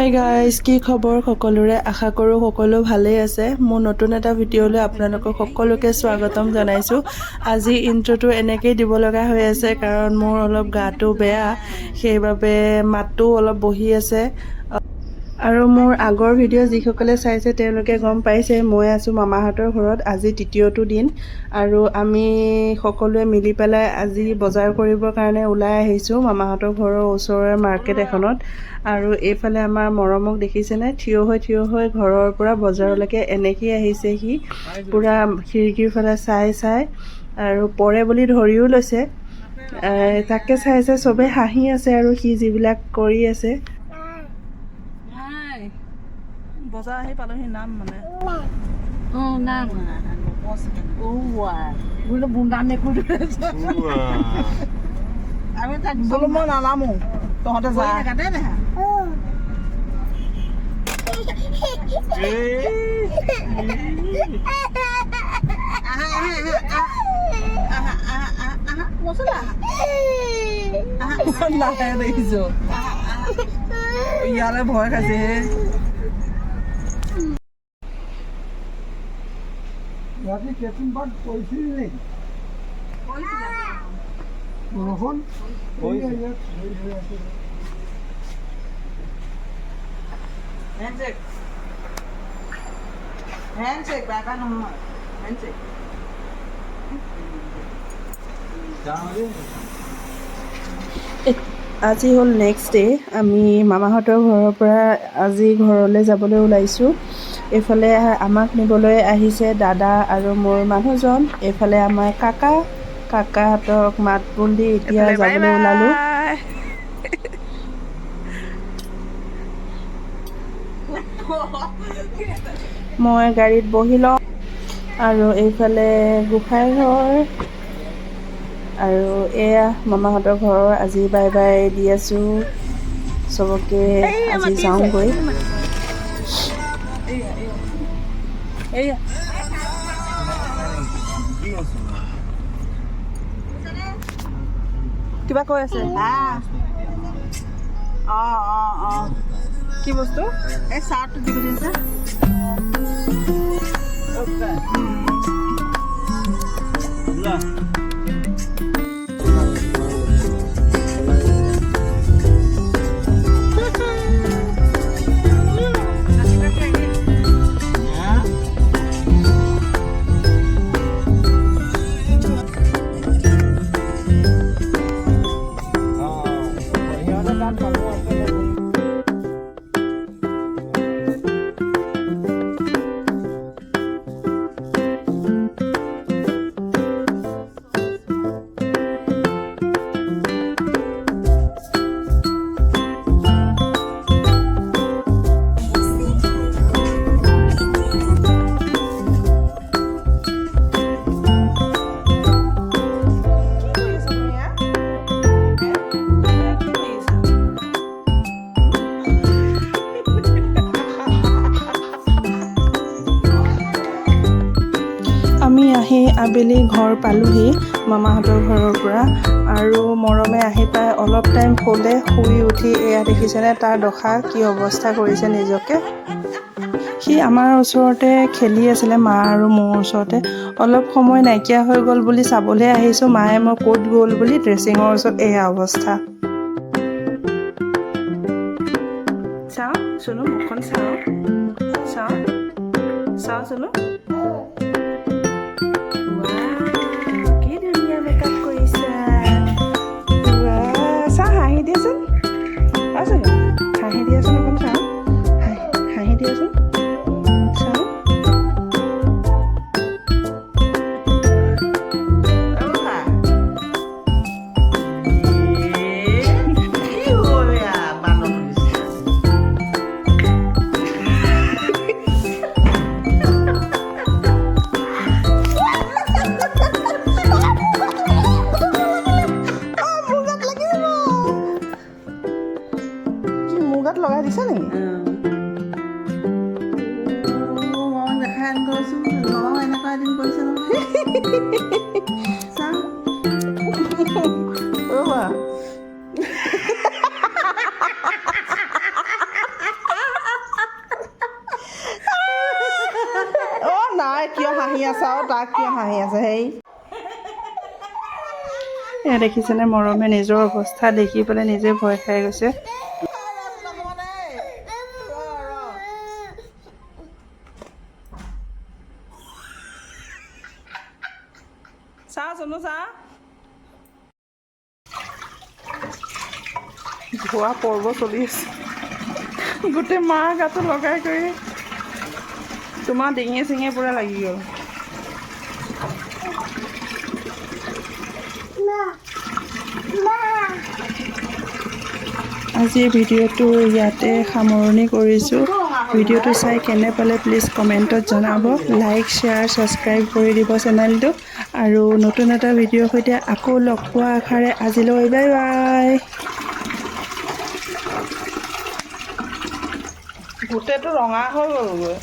Hi guys, কি খবৰ সকলোৰে? আশা কৰোঁ সকলো ভালেই আছে। মোৰ নতুন এটা ভিডিঅ'লৈ আপোনালোকক সকলোকে স্বাগতম জনাইছোঁ। আজি ইন্ট্ৰ'টো এনেকেই দিব লগা হৈ আছে কাৰণ মোৰ অলপ গাটো বেয়া, সেইবাবে মাতটো অলপ বহি আছে। আৰু মোৰ আগৰ ভিডিঅ' যিসকলে চাইছে তেওঁলোকে গম পাইছে মই আছোঁ মামাহঁতৰ ঘৰত। আজি তৃতীয়টো দিন আৰু আমি সকলোৱে মিলি পেলাই আজি বজাৰ কৰিবৰ কাৰণে ওলাই আহিছোঁ মামাহঁতৰ ঘৰৰ ওচৰৰে মাৰ্কেট এখনত। আৰু এইফালে আমাৰ মৰমক দেখিছেনে, থিয় হৈ ঘৰৰ পৰা বজাৰলৈকে এনেকেই আহিছে। সি পূৰা খিৰিকীৰ ফালে চাই আৰু পৰে বুলি ধৰিও লৈছে। তাকে চাই চবেই হাঁহি আছে আৰু সি যিবিলাক কৰি আছে। বজাৰ আহি পালোহি, নাম মানে নাম বোলো মই নানামো, তহঁতে যা। দেখিছো ইয়ালে ভয় খাইছে হে। ৰাতি কেটিং পাৰ্ট কৰিছিলি নেকি? বৰষুণ হেণ্ডশেক বাবা নহয়, হেণ্ডশেক। আজি হ'ল নেক্সট ডে'। আমি মামাহঁতৰ ঘৰৰ পৰা আজি ঘৰলৈ যাবলৈ ওলাইছোঁ। এইফালে আমাক নিবলৈ আহিছে দাদা আৰু মোৰ মানুহজন। এইফালে আমাৰ কাকাহঁতক মাত বোল দি এতিয়া যাবলৈ ওলালোঁ। মই গাড়ীত বহি লওঁ আৰু এইফালে গোসাঁই ঘৰ আৰু এয়া মামাহঁতৰ ঘৰৰ। আজি বাই বাই দি আছোঁ চবকে। আজি যাওঁগৈ। কিবা কৈ আছে? অঁ কি বস্তু? এই চাৰ্টটো দি পঠিয়াইছে। আমি আহি আবেলি ঘৰ পালোহি মামাহঁতৰ ঘৰৰ পৰা। আৰু মৰমে আহি পাই অলপ টাইম শুলে। শুই উঠি এয়া দেখিছেনে তাৰ দশা, কি অৱস্থা কৰিছে নিজকে। সি আমাৰ ওচৰতে খেলি আছিলে, মা আৰু মোৰ ওচৰতে। অলপ সময় নাইকিয়া হৈ গ'ল বুলি চাবলৈ আহিছোঁ। মায়ে মই ক'ত গ'ল বুলি ড্ৰেছিঙৰ ওচৰত এয়া অৱস্থা। চাওঁ চুনু, মুখখন চাওঁ চুনু। কি ধুনীয়া মেকআপ কৰিছে। চাওঁ, হাঁহি দিয়াচোন। হাঁহি দিয়াচোন, অকণ চাওঁ। হাঁহি দিয়াচোন, চাওঁ। লগাই দিছে নেকি? দেখাই আনিবচোন, মামাও এনেকুৱা এদিন কৰিছে নহয়। ৰ'বা আছে সেই এয়া দেখিছেনে মৰমে নিজৰ অৱস্থা দেখি পেলাই নিজে ভয় খাই গৈছে চা চনু চা ধোৱা পৰ্ব চলি আছে গোটেই মাৰ গাটো লগাই কৰি তোমাৰ ডিঙিয়ে চিঙিয়ে পুৰা লাগি গ'ল আজিৰ ভিডিঅ'টো ইয়াতে সামৰণি কৰিছোঁ ভিডিঅ'টো চাই কেনে পালে প্লিজ কমেণ্টত জনাব লাইক শ্বেয়াৰ ছাবস্ক্ৰাইব কৰি দিব চেনেলটো আৰু নতুন এটা ভিডিঅ'ৰ সৈতে আকৌ লগ পোৱা আশাৰে আজিলৈ বাই বাই গোটেইটো ৰঙা হৈ গ'লগৈ